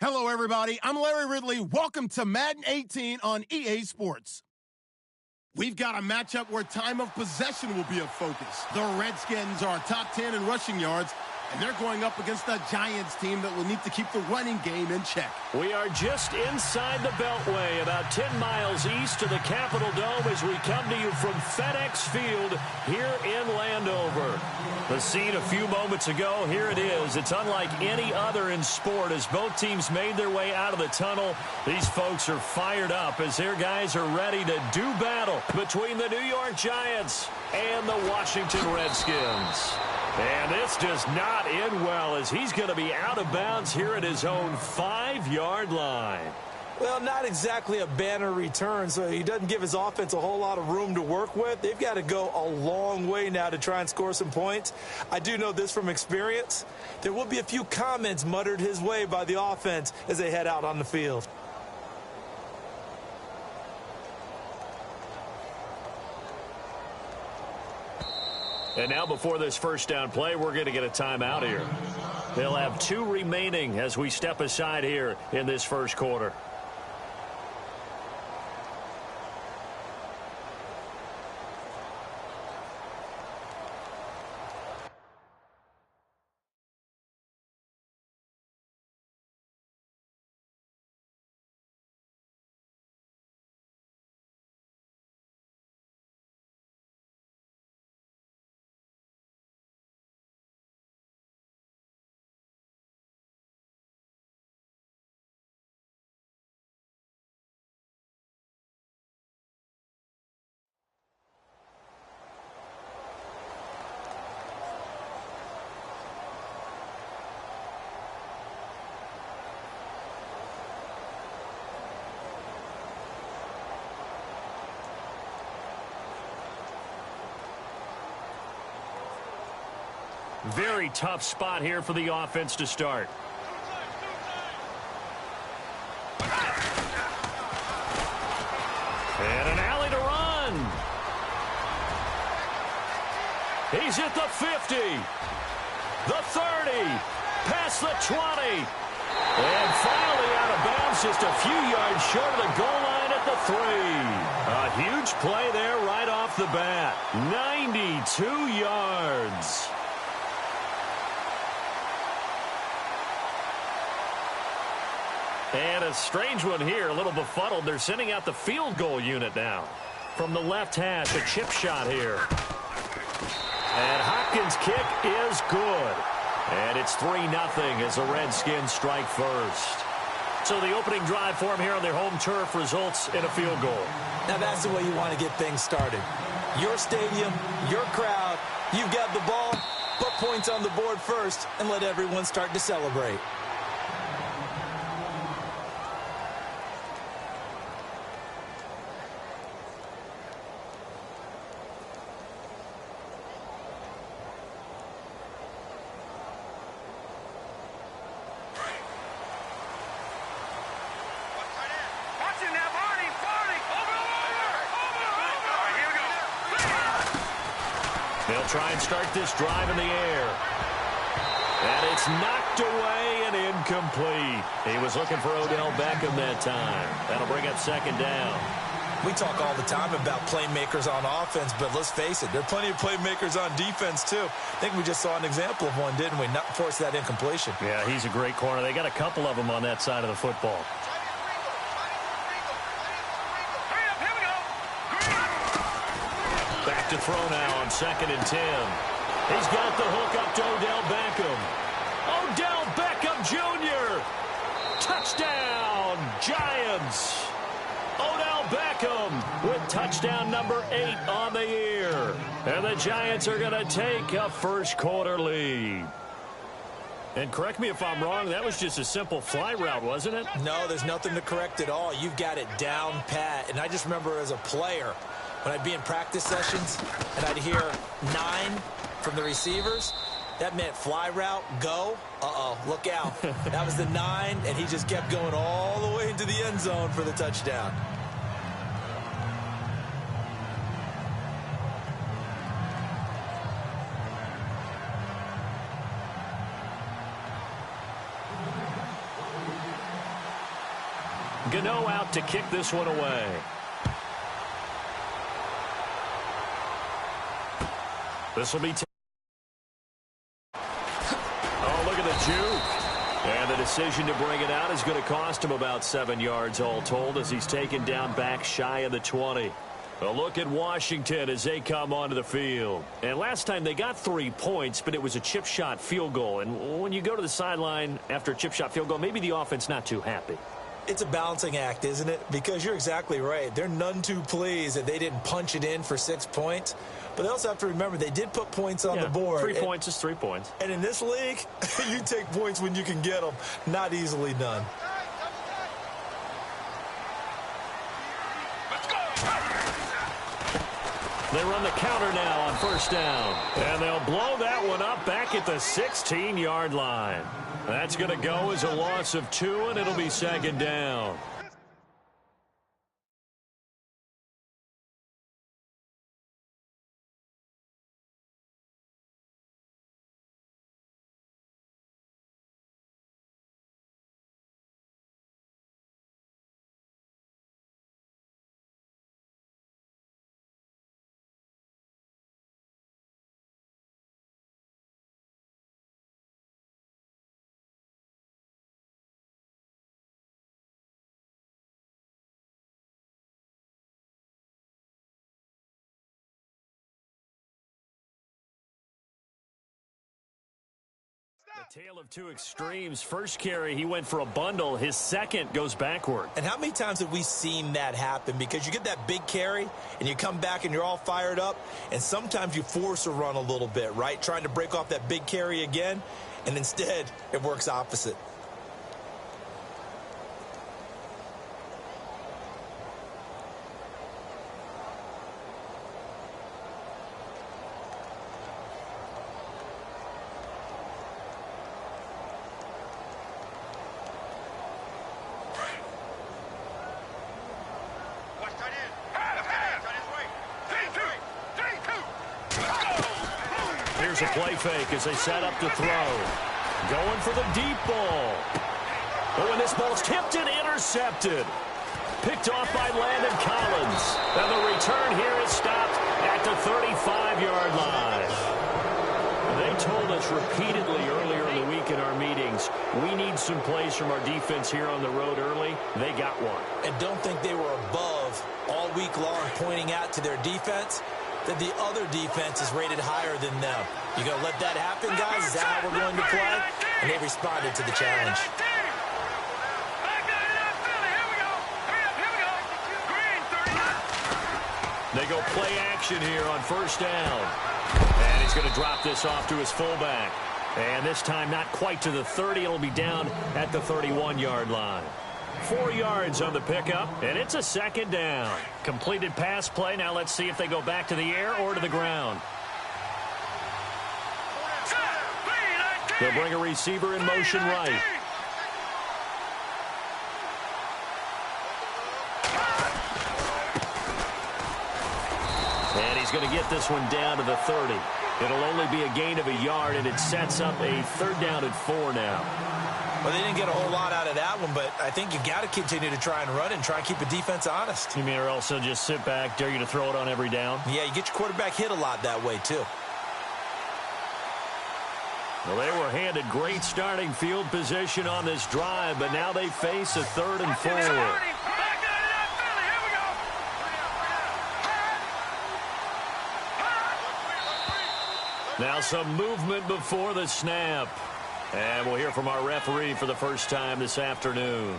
Hello, everybody. I'm Larry Ridley. Welcome to Madden 18 on EA Sports. We've got a matchup where time of possession will be a focus. The Redskins are top 10 in rushing yards, and they're going up against the Giants team that will need to keep the running game in check. We are just inside the Beltway, about 10 miles east of the Capitol Dome as we come to you from FedEx Field here in Landover. The scene a few moments ago, here it is. It's unlike any other in sport as both teams made their way out of the tunnel. These folks are fired up as their guys are ready to do battle between the New York Giants and the Washington Redskins. And this does not end well as he's going to be out of bounds here at his own 5-yard line. Well, not exactly a banner return, so he doesn't give his offense a whole lot of room to work with. They've got to go a long way now to try and score some points. I do know this from experience. There will be a few comments muttered his way by the offense as they head out on the field. And now before this first down play, we're going to get a timeout here. They'll have 2 remaining as we step aside here in this first quarter. Very tough spot here for the offense to start. And an alley to run. He's at the 50. The 30. Past the 20. And finally out of bounds just a few yards short of the goal line at the 3. A huge play there right off the bat. 92 yards. And a strange one here, a little befuddled. They're sending out the field goal unit now. From the left hash, a chip shot here. And Hopkins' kick is good. And it's 3-0 as the Redskins strike first. So the opening drive for them here on their home turf results in a field goal. Now that's the way you want to get things started. Your stadium, your crowd, you've got the ball, put points on the board first, and let everyone start to celebrate. They'll try and start this drive in the air. And it's knocked away and incomplete. He was looking for Odell Beckham that time. That'll bring up second down. We talk all the time about playmakers on offense, but let's face it, there are plenty of playmakers on defense, too. I think we just saw an example of one, didn't we? Not force that incompletion. Yeah, he's a great corner. They got a couple of them on that side of the football. Back to throw now on 2nd and 10. He's got the hook up to Odell Beckham. Odell Beckham Jr. Touchdown, Giants. Odell Beckham with touchdown number 8 on the year. And the Giants are going to take a first quarter lead. And correct me if I'm wrong, that was just a simple fly route, wasn't it? No, there's nothing to correct at all. You've got it down pat. And I just remember as a player, when I'd be in practice sessions and I'd hear 9 from the receivers, that meant fly route, go. Uh-oh, look out. That was the 9, and he just kept going all the way into the end zone for the touchdown. Gano out to kick this one away. This will be... Oh, look at the juke. And the decision to bring it out is going to cost him about 7 yards all told as he's taken down back shy of the 20. A look at Washington as they come onto the field. And last time they got 3 points, but it was a chip shot field goal. And when you go to the sideline after a chip shot field goal, maybe the offense not too happy. It's a balancing act, isn't it? Because you're exactly right. They're none too pleased that they didn't punch it in for 6 points. But they also have to remember they did put points on the board. 3 points is 3 points. And in this league, you take points when you can get them. Not easily done. They run the counter now on first down. And they'll blow that one up back at the 16-yard line. That's going to go as a loss of 2, and it'll be 2nd down. A tale of two extremes. First carry, he went for a bundle. His second goes backward. And how many times have we seen that happen? Because you get that big carry, and you come back and you're all fired up, and sometimes you force a run a little bit, right? Trying to break off that big carry again, and instead it works opposite. Here's a play fake as they set up to throw. Going for the deep ball. Oh, and this ball's tipped and intercepted. Picked off by Landon Collins. And the return here is stopped at the 35-yard line. They told us repeatedly earlier in the week in our meetings, we need some plays from our defense here on the road early. They got one. And don't think they were above all week long pointing out to their defense that the other defense is rated higher than them. You going to let that happen, guys? Is that how we're going to play? And they responded to the challenge. They go play action here on first down. And he's going to drop this off to his fullback. And this time not quite to the 30. It'll be down at the 31-yard line. 4 yards on the pickup, and it's a 2nd down. Completed pass play. Now let's see if they go back to the air or to the ground. They'll bring a receiver in motion right. And he's going to get this one down to the 30. It'll only be a gain of a yard, and it sets up a 3rd down and 4 now. Well, they didn't get a whole lot out of that one, but I think you got to continue to try and run and try and keep the defense honest. You mean or also just sit back, dare you to throw it on every down? Yeah, you get your quarterback hit a lot that way, too. Well, they were handed great starting field position on this drive, but now they face a 3rd and 4. Now some movement before the snap. And we'll hear from our referee for the first time this afternoon.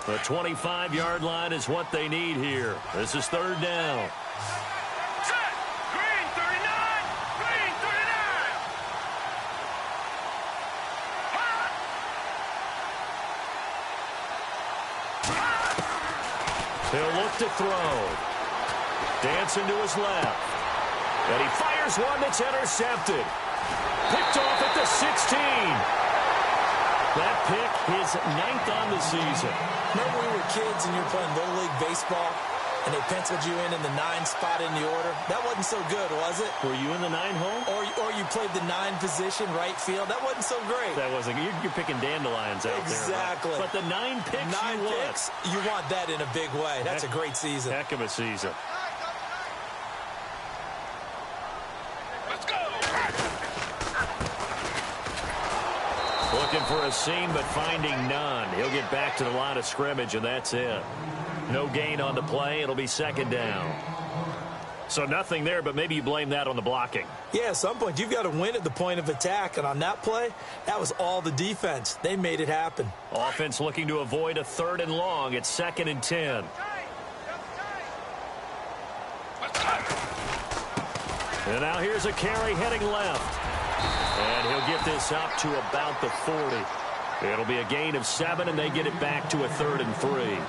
The 25-yard line is what they need here. This is 3rd down. Set. Green 39. Green 39. He'll look to throw. Dancing to his left. And he fires one that's intercepted. Picked off at the 16. That pick, his 9th on the season. Remember we were kids and you were playing Little League baseball? and they penciled you in the 9 spot in the order. That wasn't so good, was it? Were you in the 9 hole? Or you played the 9 position, right field. That wasn't so great. That wasn't. You're picking dandelions out exactly. there. Right? But the 9 picks 9 you picks, you want that in a big way. That's a great season. Heck of a season. Let's go. Looking for a seam, but finding none. He'll get back to the line of scrimmage, and that's it. No gain on the play. It'll be second down. So nothing there, but maybe you blame that on the blocking. Yeah, at some point, you've got to win at the point of attack. And on that play, that was all the defense. They made it happen. Offense looking to avoid a 3rd and long. It's 2nd and 10. And now here's a carry heading left. And he'll get this up to about the 40. It'll be a gain of 7, and they get it back to a 3rd and 3.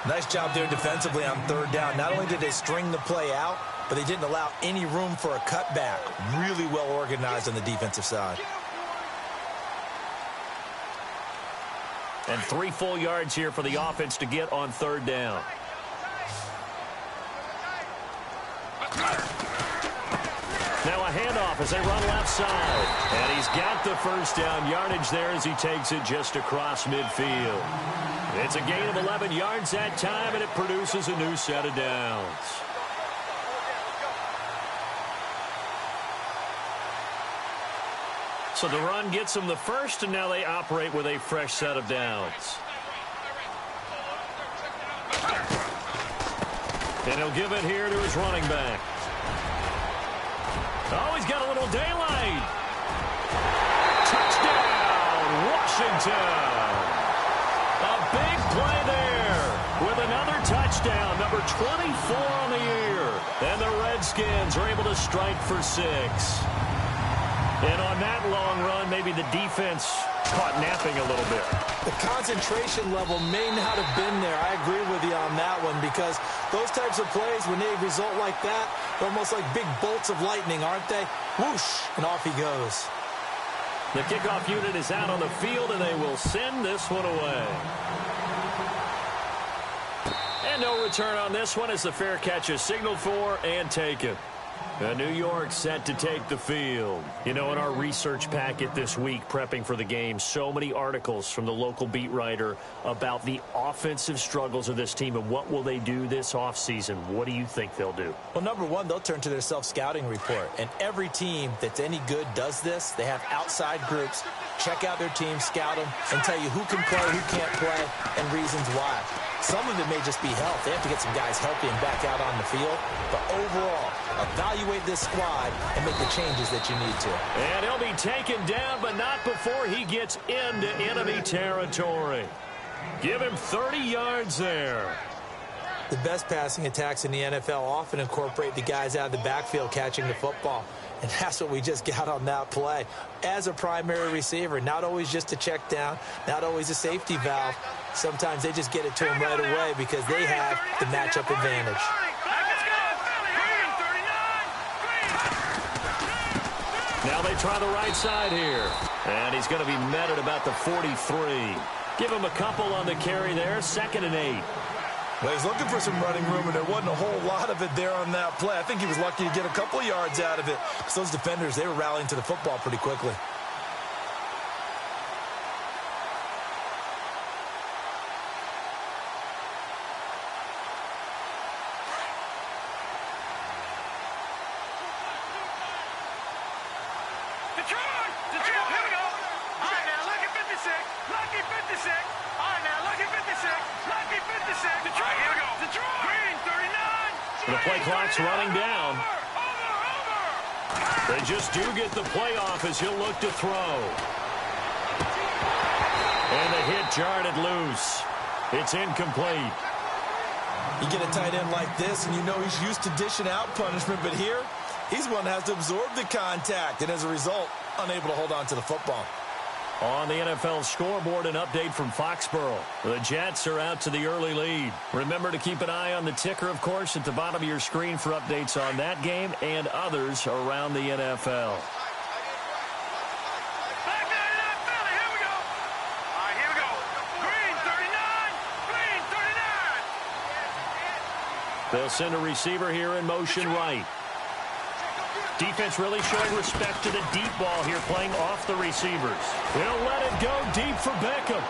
Nice job there defensively on 3rd down. Not only did they string the play out, but they didn't allow any room for a cutback. Really well organized on the defensive side. And 3 full yards here for the offense to get on 3rd down. Now a handoff as they run left side. And he's got the 1st down yardage there as he takes it just across midfield. It's a gain of 11 yards that time, and it produces a new set of downs. So the run gets them the 1st, and now they operate with a fresh set of downs. And he'll give it here to his running back. Oh, he's got a little daylight. Touchdown, Washington. A big play there with another touchdown, number 24 on the year. And the Redskins are able to strike for 6. And on that long run, maybe the defense caught napping a little bit. The concentration level may not have been there. I agree with you on that one, because those types of plays, when they result like that, they're almost like big bolts of lightning, aren't they? Whoosh, and off he goes. The kickoff unit is out on the field, and they will send this one away. And no return on this one as the fair catch is signaled for and taken. New York set to take the field. You know, in our research packet this week, prepping for the game, so many articles from the local beat writer about the offensive struggles of this team and what will they do this offseason. What do you think they'll do? Well, number one, they'll turn to their self-scouting report. And every team that's any good does this. They have outside groups, check out their team, scout them, and tell you who can play, who can't play, and reasons why. Some of it may just be health. They have to get some guys healthy and back out on the field. But overall, evaluate this squad and make the changes that you need to. And he'll be taken down, but not before he gets into enemy territory. Give him 30 yards there. The best passing attacks in the NFL often incorporate the guys out of the backfield catching the football. And that's what we just got on that play. As a primary receiver, not always just a check down, not always a safety valve. Sometimes they just get it to him right away because they have the matchup advantage. Now they try the right side here. And he's going to be met at about the 43. Give him a couple on the carry there. 2nd and 8. Well, he's looking for some running room, and there wasn't a whole lot of it there on that play. I think he was lucky to get a couple yards out of it because those defenders, they were rallying to the football pretty quickly. Detroit, here we go. All right, now, lucky 56, lucky 56. All right, now, lucky 56, lucky 56. Detroit, here we go. Detroit, green 39. The play clock's running down. Over. They just do get the playoff as he'll look to throw. And the hit jarred it loose. It's incomplete. You get a tight end like this, and you know he's used to dishing out punishment, but here, he's one that has to absorb the contact, and as a result, unable to hold on to the football. On the NFL scoreboard, an update from Foxborough. The Jets are out to the early lead. Remember to keep an eye on the ticker, of course, at the bottom of your screen for updates on that game and others around the NFL. Here we go. All right, here we go. Green 39, green 39. They'll send a receiver here in motion right. Defense really showing respect to the deep ball here, playing off the receivers. They'll let it go deep for Beckham.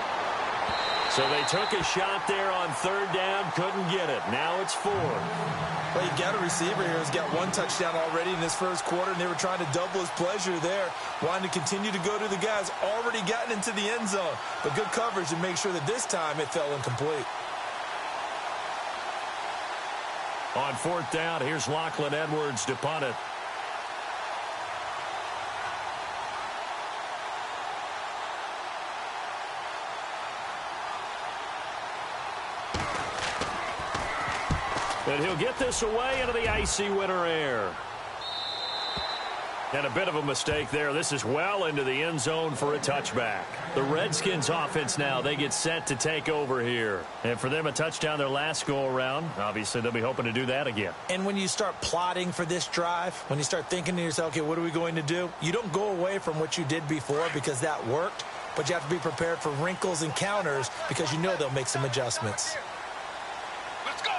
So they took a shot there on third down, couldn't get it. Now it's 4. Well, you got a receiver here who's got 1 touchdown already in this first quarter, and they were trying to double his pleasure there, wanting to continue to go to the guys already gotten into the end zone. But good coverage to make sure that this time it fell incomplete. On fourth down, here's Lachlan Edwards to punt it. And he'll get this away into the icy winter air. And a bit of a mistake there. This is well into the end zone for a touchback. The Redskins offense now, they get set to take over here. And for them, a touchdown their last go-around. Obviously, they'll be hoping to do that again. And when you start plotting for this drive, when you start thinking to yourself, okay, what are we going to do? You don't go away from what you did before because that worked. But you have to be prepared for wrinkles and counters because you know they'll make some adjustments. Let's go.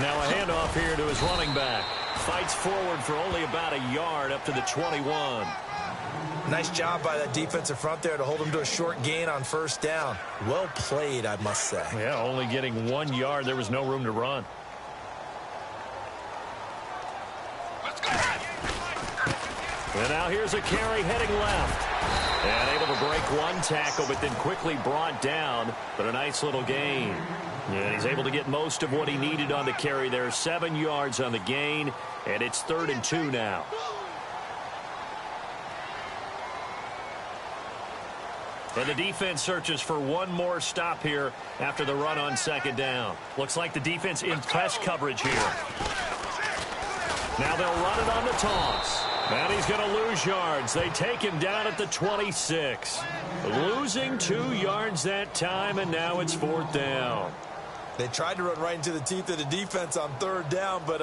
Now a handoff here to his running back. Fights forward for only about a yard up to the 21. Nice job by that defensive front there to hold him to a short gain on first down. Well played, I must say. Yeah, only getting 1 yard. There was no room to run. Let's go. And now here's a carry heading left. And able to break 1 tackle, but then quickly brought down. But a nice little gain. And he's able to get most of what he needed on the carry there. 7 yards on the gain, and it's 3rd and 2 now. And the defense searches for 1 more stop here after the run on second down. Looks like the defense in press coverage here. Now they'll run it on the toss. And he's going to lose yards. They take him down at the 26. Losing 2 yards that time, and now it's 4th down. They tried to run right into the teeth of the defense on third down, but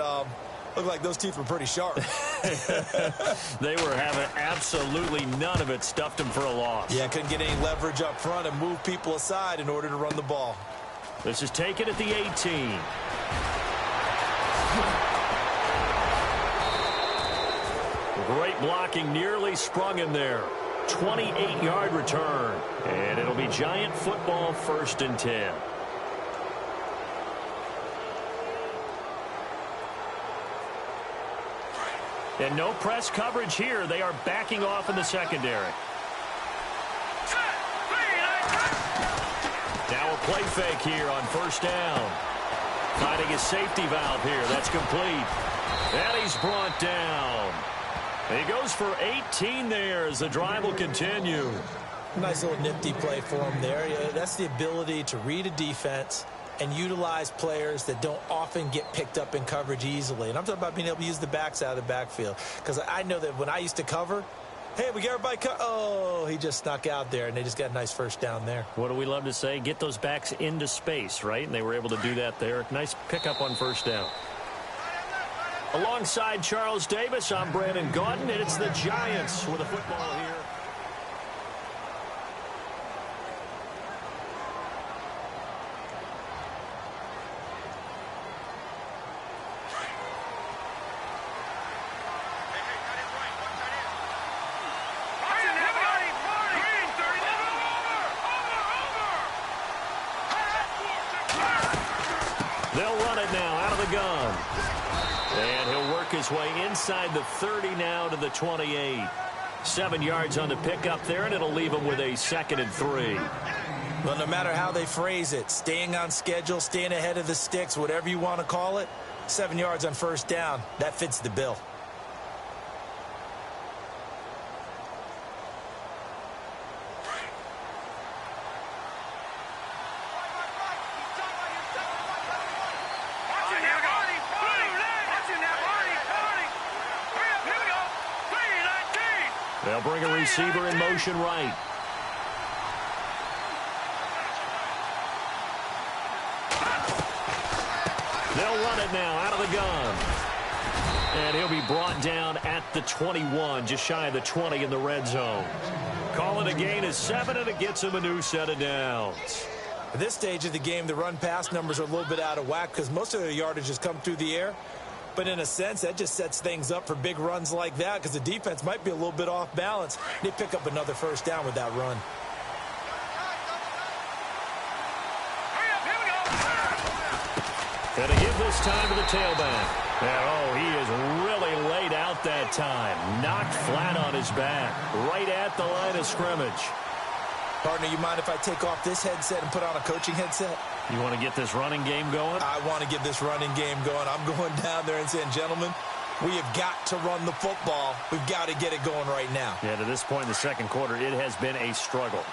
looked like those teeth were pretty sharp. They were having absolutely none of it. Stuffed them for a loss. Yeah, couldn't get any leverage up front and move people aside in order to run the ball. This is taken at the 18. Great blocking, nearly sprung him there. 28-yard return. And it'll be Giant football, 1st and 10. And no press coverage here. They are backing off in the secondary. Now a play fake here on first down. Finding his safety valve here. That's complete. And he's brought down. He goes for 18 there as the drive will continue. Nice little nifty play for him there. Yeah, that's the ability to read a defense and utilize players that don't often get picked up in coverage easily. And I'm talking about being able to use the backs out of the backfield. Because I know that when I used to cover, hey, we got everybody oh, he just snuck out there, and they just got a nice first down there. What do we love to say? Get those backs into space, right? And they were able to do that there. Nice pickup on first down. Alongside Charles Davis, I'm Brandon Gaudin, and it's the Giants with a football here. They'll run it now out of the gun. And he'll work his way inside the 30 now to the 28. 7 yards on the pickup there, and it'll leave him with a 2nd and 3. Well, no matter how they phrase it, staying on schedule, staying ahead of the sticks, whatever you want to call it, 7 yards on first down, that fits the bill. They'll bring a receiver in motion right. They'll run it now out of the gun. And he'll be brought down at the 21, just shy of the 20 in the red zone. Calling a gain of 7, and it gets him a new set of downs. At this stage of the game, the run-pass numbers are a little bit out of whack because most of their yardage has come through the air. But in a sense, that just sets things up for big runs like that because the defense might be a little bit off balance. They pick up another first down with that run. And to give this time to the tailback. And, oh, he is really laid out that time. Knocked flat on his back. Right at the line of scrimmage. Partner, you mind if I take off this headset and put on a coaching headset? You want to get this running game going? I want to get this running game going. I'm going down there and saying, gentlemen, we have got to run the football. We've got to get it going right now. Yeah, to this point in the second quarter, it has been a struggle.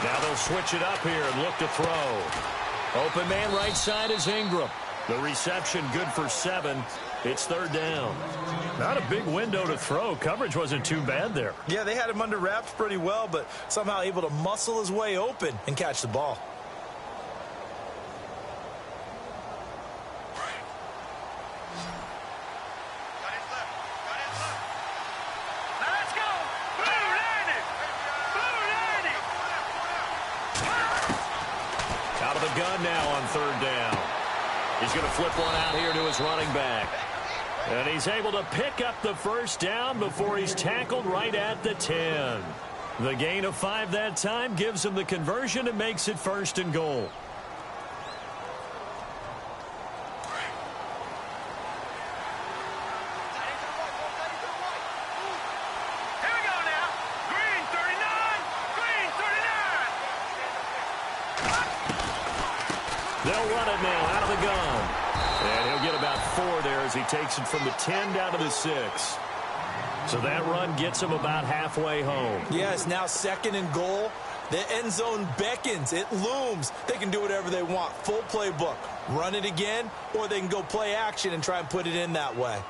Now they'll switch it up here and look to throw. Open man right side is Ingram. The reception good for 7. It's third down. Not a big window to throw. Coverage wasn't too bad there. Yeah, they had him under wraps pretty well, but somehow able to muscle his way open and catch the ball. Gun now on third down. He's going to flip one out here to his running back. And he's able to pick up the first down before he's tackled right at the 10. The gain of 5 that time gives him the conversion and makes it first and goal. They'll run it now out of the gun. And he'll get about 4 there as he takes it from the 10 down to the 6. So that run gets him about halfway home. Yes, now second and goal. The end zone beckons. It looms. They can do whatever they want. Full playbook. Run it again, or they can go play action and try and put it in that way.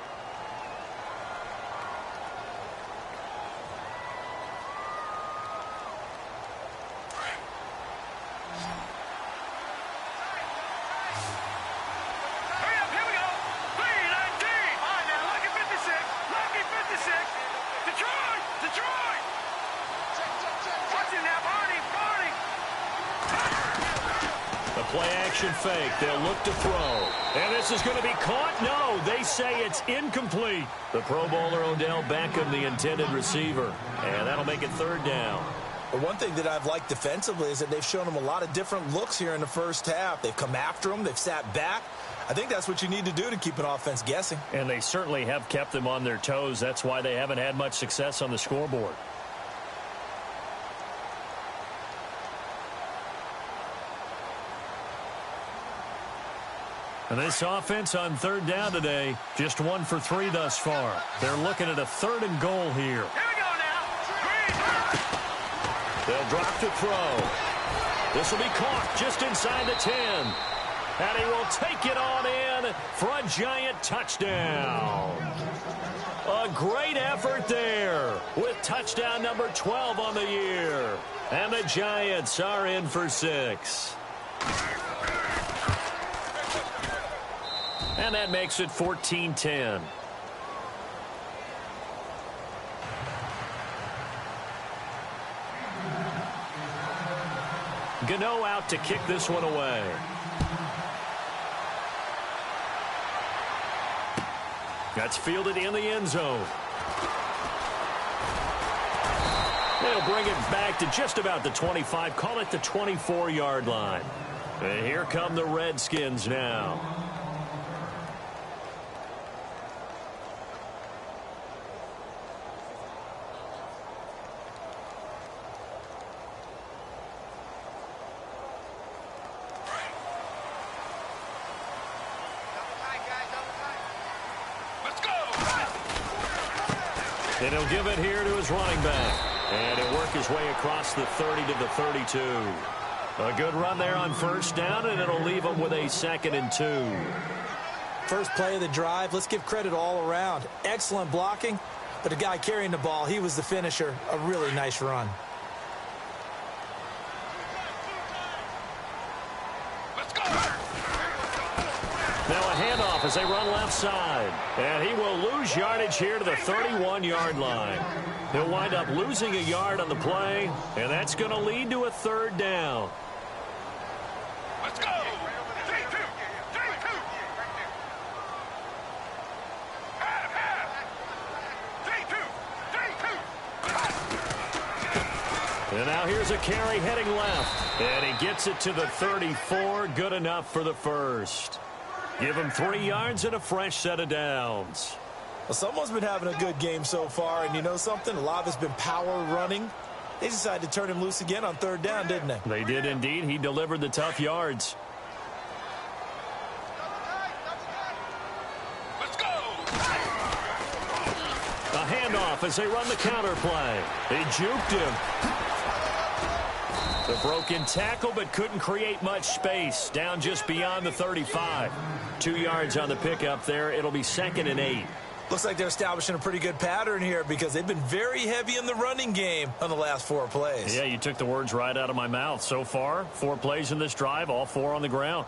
Play-action fake. They'll look to throw. And this is going to be caught. No, they say it's incomplete. The Pro Bowler Odell Beckham, the intended receiver. And that'll make it third down. But one thing that I've liked defensively is that they've shown him a lot of different looks here in the first half. They've come after him. They've sat back. I think that's what you need to do to keep an offense guessing. And they certainly have kept them on their toes. That's why they haven't had much success on the scoreboard. And this offense on third down today, just 1 for 3 thus far. They're looking at a third and goal here. Here we go now. They'll drop to throw. This will be caught just inside the 10. And he will take it on in for a giant touchdown. A great effort there with touchdown number 12 on the year. And the Giants are in for 6. And that makes it 14-10. Gano out to kick this one away. That's fielded in the end zone. They'll bring it back to just about the 25. Call it the 24-yard line. And here come the Redskins now. And he'll give it here to his running back. And he'll work his way across the 30 to the 32. A good run there on first down, and it'll leave him with a 2nd and 2. First play of the drive, let's give credit all around. Excellent blocking, but the guy carrying the ball, he was the finisher. A really nice run. Now a handoff as they run left side. And he will lose yardage here to the 31-yard line. He'll wind up losing a yard on the play, and that's going to lead to a third down. Let's go. 3-2. 3-2. Half. 3-2. And now here's a carry heading left. And he gets it to the 34. Good enough for the first. Give him 3 yards and a fresh set of downs. Well, someone's been having a good game so far, and you know something? A lot of it's been power running. They decided to turn him loose again on third down, didn't they? They did indeed. He delivered the tough yards. Let's go. A handoff as they run the counter play. They juked him. The broken tackle, but couldn't create much space. Down just beyond the 35. 2 yards on the pickup there. It'll be 2nd and 8. Looks like they're establishing a pretty good pattern here because they've been very heavy in the running game on the last 4 plays. Yeah, you took the words right out of my mouth. So far, 4 plays in this drive, all 4 on the ground.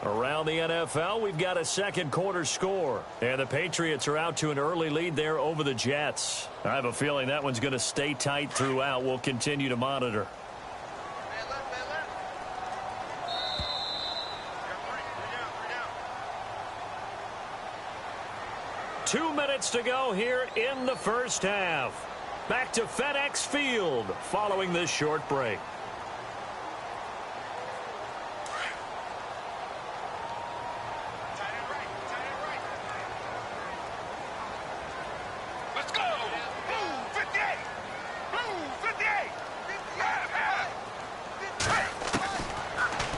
Around the NFL, we've got a second quarter score. And the Patriots are out to an early lead there over the Jets. I have a feeling that one's going to stay tight throughout. We'll continue to monitor. 2 minutes to go here in the first half. Back to FedEx Field following this short break. Let's go. Blue 58. Blue 58. Half.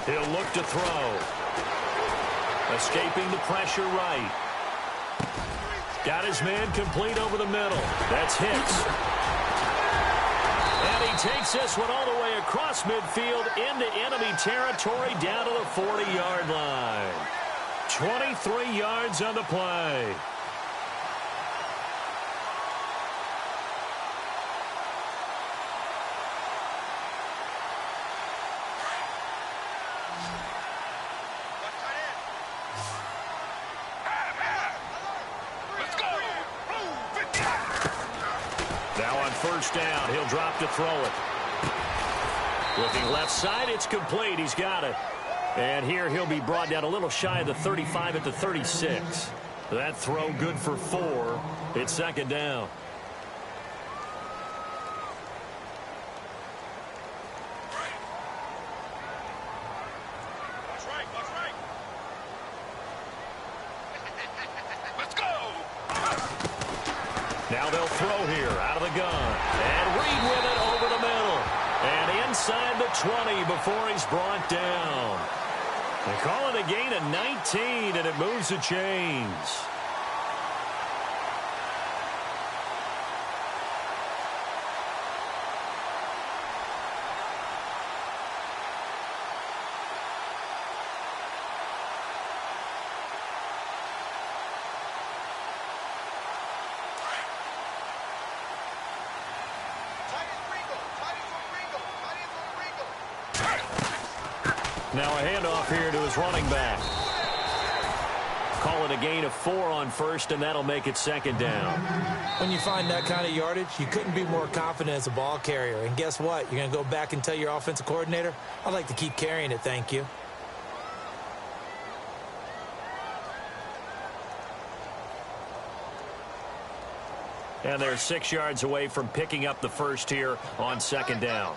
He'll look to throw. Escaping the pressure right. Got his man complete over the middle. That's Hicks. And he takes this one all the way across midfield into enemy territory down to the 40-yard line. 23 yards on the play. First down. He'll drop to throw it. Looking left side. It's complete. He's got it. And here he'll be brought down a little shy of the 35 at the 36. That throw good for 4. It's 2nd down. That's right. Let's go. Now they'll throw here out of the gun. And Reed with it over the middle. And inside the 20 before he's brought down. They call it a gain of 19, and it moves the chains. Now a handoff here to his running back. Call it a gain of 4 on first, and that'll make it 2nd down. When you find that kind of yardage, you couldn't be more confident as a ball carrier. And guess what? You're going to go back and tell your offensive coordinator, I'd like to keep carrying it, thank you. And they're 6 yards away from picking up the first here on 2nd down.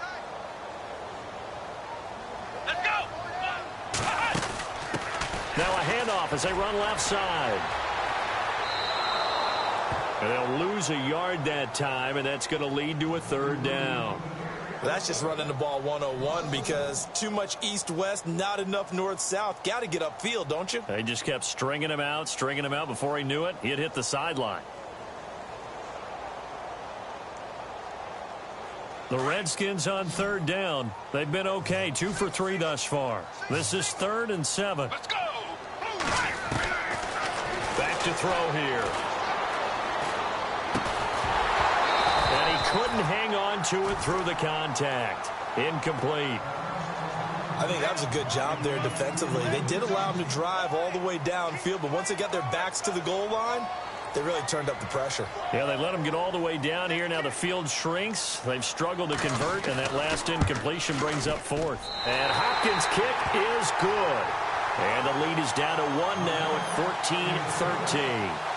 Now a handoff as they run left side. And they'll lose a yard that time, and that's going to lead to a 3rd down. That's just running the ball 101 because too much east-west, not enough north-south. Got to get upfield, don't you? They just kept stringing him out. Before he knew it, he'd hit the sideline. The Redskins on 3rd down. They've been okay, 2 for 3 thus far. This is 3rd and 7. Let's go. Back to throw here. And he couldn't hang on to it through the contact. Incomplete. I think that was a good job there defensively. They did allow them to drive all the way downfield, but once they got their backs to the goal line, they really turned up the pressure. Yeah, they let them get all the way down here. Now the field shrinks. They've struggled to convert, and that last incompletion brings up fourth. And Hopkins' kick is good. And the lead is down to 1 now at 14-13.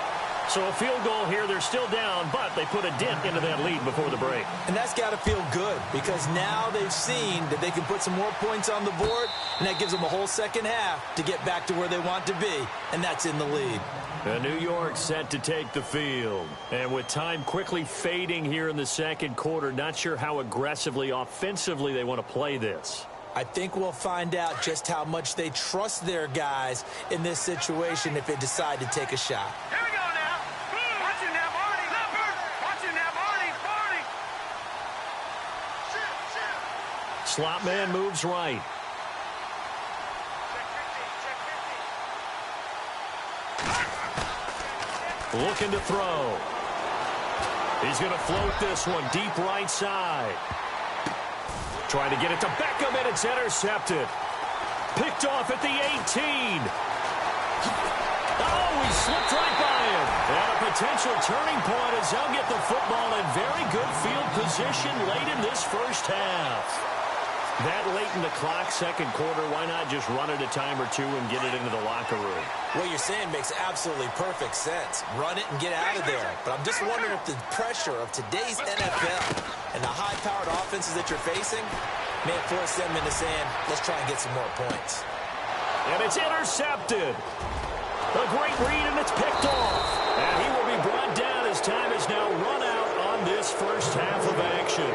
So a field goal here, they're still down, but they put a dent into that lead before the break. And that's got to feel good because now they've seen that they can put some more points on the board, and that gives them a whole second half to get back to where they want to be, and that's in the lead. And New York set to take the field. And with time quickly fading here in the second quarter, not sure how aggressively, offensively they want to play this. I think we'll find out just how much they trust their guys in this situation if they decide to take a shot. Here we go now. Watch it now, Barney. Watch it now, Barney. Barney. Slot man moves right. Looking to throw. He's going to float this one deep right side. Trying to get it to Beckham, and it's intercepted. Picked off at the 18. Oh, he slipped right by him. And a potential turning point as they'll get the football in very good field position late in this first half. That late in the clock, second quarter, why not just run it a time or two and get it into the locker room? What you're saying makes absolutely perfect sense. Run it and get out of there. But I'm just wondering if the pressure of today's NFL and the high-powered offenses that you're facing may force them into saying, let's try and get some more points. And it's intercepted. A great read, and it's picked off. And he will be brought down as time is now run out on this first half of action.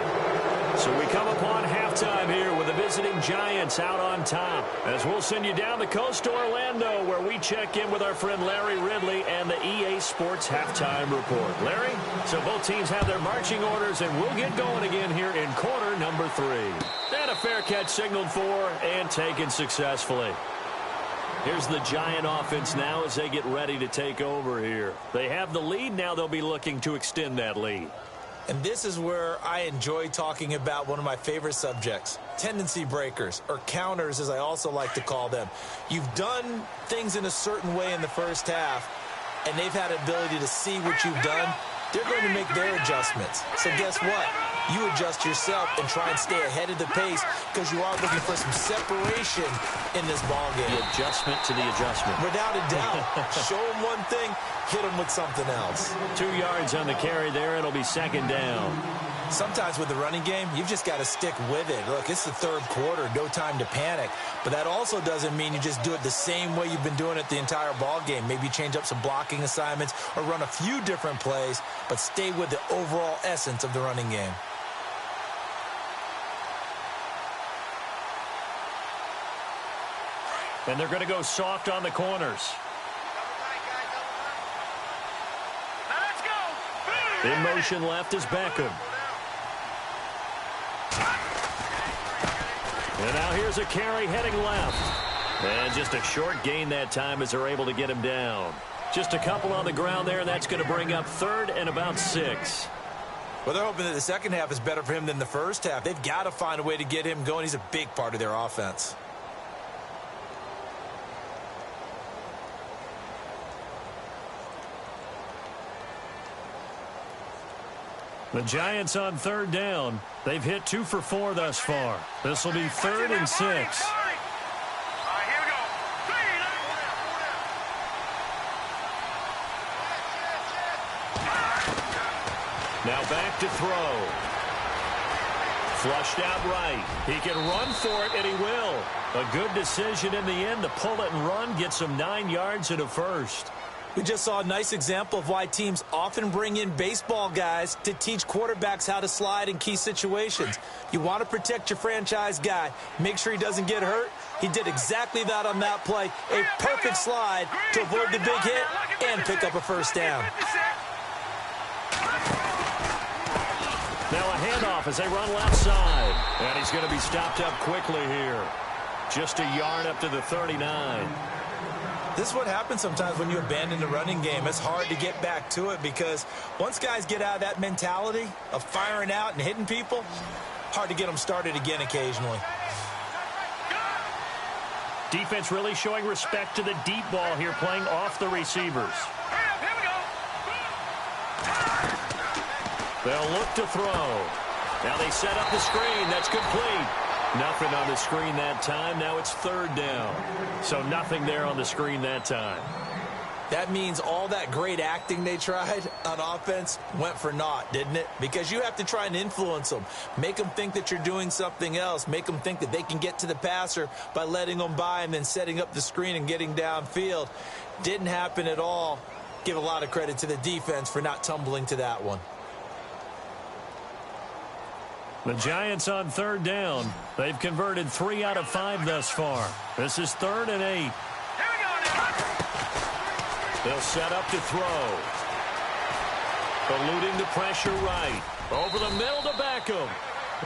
So we come upon halftime here with the visiting Giants out on top. As we'll send you down the coast to Orlando, where we check in with our friend Larry Ridley and the EA Sports Halftime Report. Larry, so both teams have their marching orders, and we'll get going again here in quarter number 3. And a fair catch signaled for and taken successfully. Here's the Giant offense now as they get ready to take over here. They have the lead. Now they'll be looking to extend that lead. And this is where I enjoy talking about one of my favorite subjects, tendency breakers, or counters as I also like to call them. You've done things in a certain way in the first half, and they've had ability to see what you've done. They're going to make their adjustments. So guess what? You adjust yourself and try and stay ahead of the pace because you are looking for some separation in this ballgame. The adjustment to the adjustment. Without a doubt. Show them one thing, hit them with something else. 2 yards on the carry there. It'll be second down. Sometimes with the running game, you've just got to stick with it. Look, it's the third quarter, no time to panic. But that also doesn't mean you just do it the same way you've been doing it the entire ball game. Maybe change up some blocking assignments or run a few different plays, but stay with the overall essence of the running game. And they're going to go soft on the corners. Now let's go. In motion left is Beckham. And now here's a carry heading left. And just a short gain that time as they're able to get him down. Just a couple on the ground there, and that's going to bring up third and about 6. Well, they're hoping that the second half is better for him than the first half. They've got to find a way to get him going. He's a big part of their offense. The Giants on third down. They've hit 2 for 4 thus far. This will be third and 6. All right, here we go. Now back to throw. Flushed out right. He can run for it, and he will. A good decision in the end to pull it and run. Gets him 9 yards and a first. We just saw a nice example of why teams often bring in baseball guys to teach quarterbacks how to slide in key situations. You want to protect your franchise guy. Make sure he doesn't get hurt. He did exactly that on that play. A perfect slide to avoid the big hit and pick up a first down. Now a handoff as they run left side. And he's going to be stopped up quickly here. Just a yard up to the 39. This is what happens sometimes when you abandon the running game. It's hard to get back to it because once guys get out of that mentality of firing out and hitting people, hard to get them started again occasionally. Defense really showing respect to the deep ball here, playing off the receivers. Here we go. They'll look to throw. Now they set up the screen. That's complete. Nothing on the screen that time. Now it's third down. So nothing there on the screen that time. That means all that great acting they tried on offense went for naught, didn't it? Because you have to try and influence them. Make them think that you're doing something else. Make them think that they can get to the passer by letting them by and then setting up the screen and getting downfield. Didn't happen at all. Give a lot of credit to the defense for not tumbling to that one. The Giants on third down. They've converted 3 out of 5 thus far. This is 3rd and 8. Here we go now. They'll set up to throw. Eluding the pressure right. Over the middle to Beckham.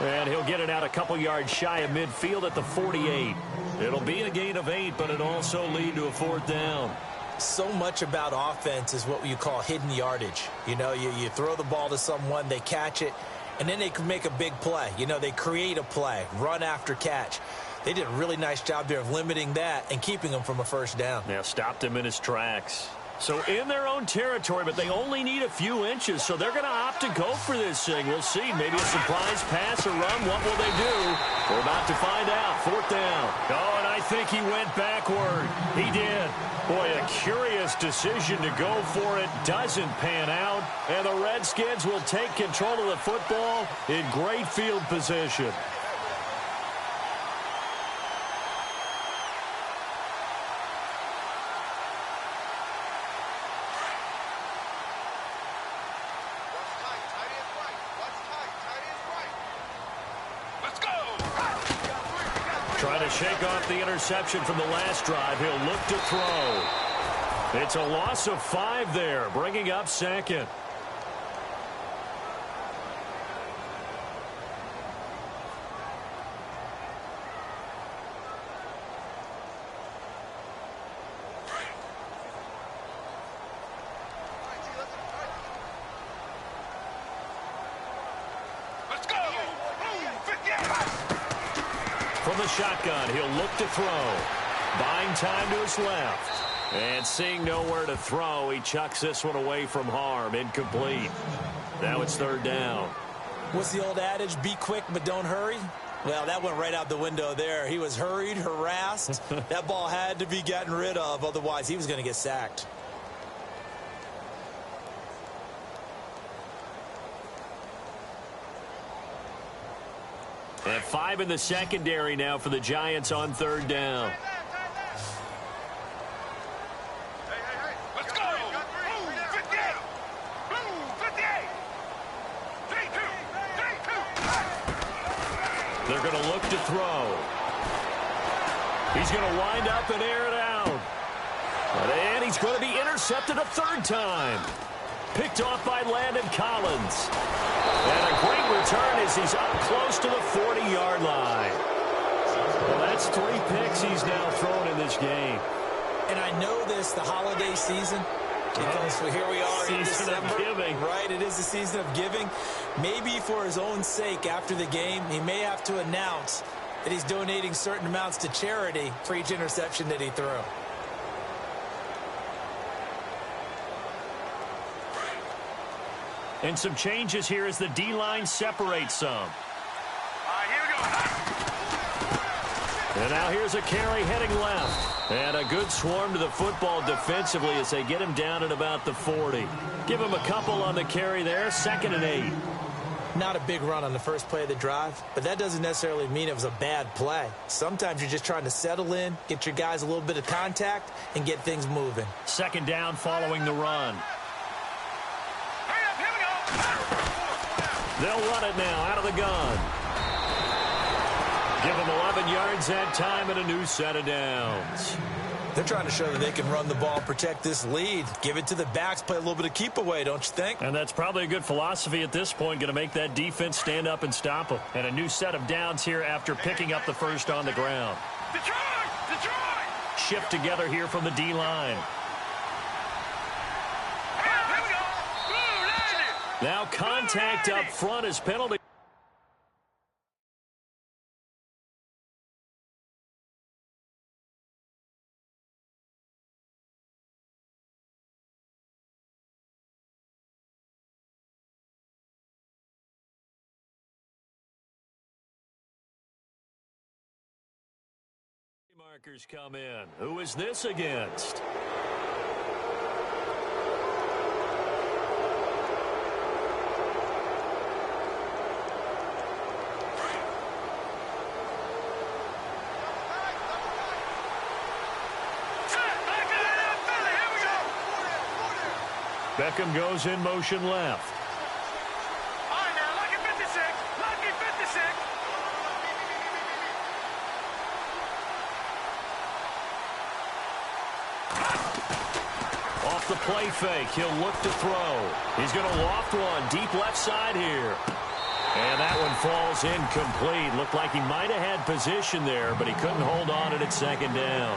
And he'll get it out a couple yards shy of midfield at the 48. It'll be a gain of 8, but it'll also lead to a 4th down. So much about offense is what you call hidden yardage. You know, you throw the ball to someone, they catch it, and then they can make a big play. You know, they create a play, run after catch. They did a really nice job there of limiting that and keeping him from a first down. Now stopped him in his tracks. So in their own territory, but they only need a few inches, so they're going to opt to go for this thing. We'll see. Maybe a surprise pass or run. What will they do? We're about to find out. 4th down. Oh, and I think he went backward. He did. Boy, a curious decision to go for it. Doesn't pan out. And the Redskins will take control of the football in great field position. Trying to shake off the interception from the last drive. He'll look to throw. It's a loss of 5 there, bringing up 2nd. Let's go. From the shotgun, he'll look to throw. Buying time to his left. And seeing nowhere to throw, he chucks this one away from harm. Incomplete. Now it's 3rd down. What's the old adage? Be quick, but don't hurry. Well, that went right out the window there. He was hurried, harassed. That ball had to be gotten rid of. Otherwise, he was going to get sacked. And 5 in the secondary now for the Giants on 3rd down. Let's go. 58. 58. 3-2. They're going to look to throw. He's going to wind up and air it out. And he's going to be intercepted a 3rd time. Picked off by Landon Collins. And a great return as he's up close to the 40-yard line. Well, that's 3 picks he's now thrown in this game. And I know this, the holiday season, because here we are in December. Season of giving. Right, it is the season of giving. Maybe for his own sake after the game, he may have to announce that he's donating certain amounts to charity for each interception that he threw. And some changes here as the D-line separates some. All right, here we go. And now here's a carry heading left. And a good swarm to the football defensively as they get him down at about the 40. Give him a couple on the carry there. 2nd and 8. Not a big run on the first play of the drive, but that doesn't necessarily mean it was a bad play. Sometimes you're just trying to settle in, get your guys a little bit of contact, and get things moving. 2nd down following the run. They'll run it now out of the gun. Give them 11 yards that time and a new set of downs. They're trying to show that they can run the ball, protect this lead. Give it to the backs, play a little bit of keep away, don't you think? And that's probably a good philosophy at this point, going to make that defense stand up and stop them. And a new set of downs here after picking up the first on the ground. Detroit! Detroit! Shift together here from the D-line. Here we go. Boom, landed. Now contact up front as penalty. markers come in. Who is this against? Beckham goes in motion left. All right, now, lucky 56. Lucky 56. Off the play fake, he'll look to throw. He's going to loft one deep left side here. And that one falls incomplete. Looked like he might have had position there, but he couldn't hold on at second down.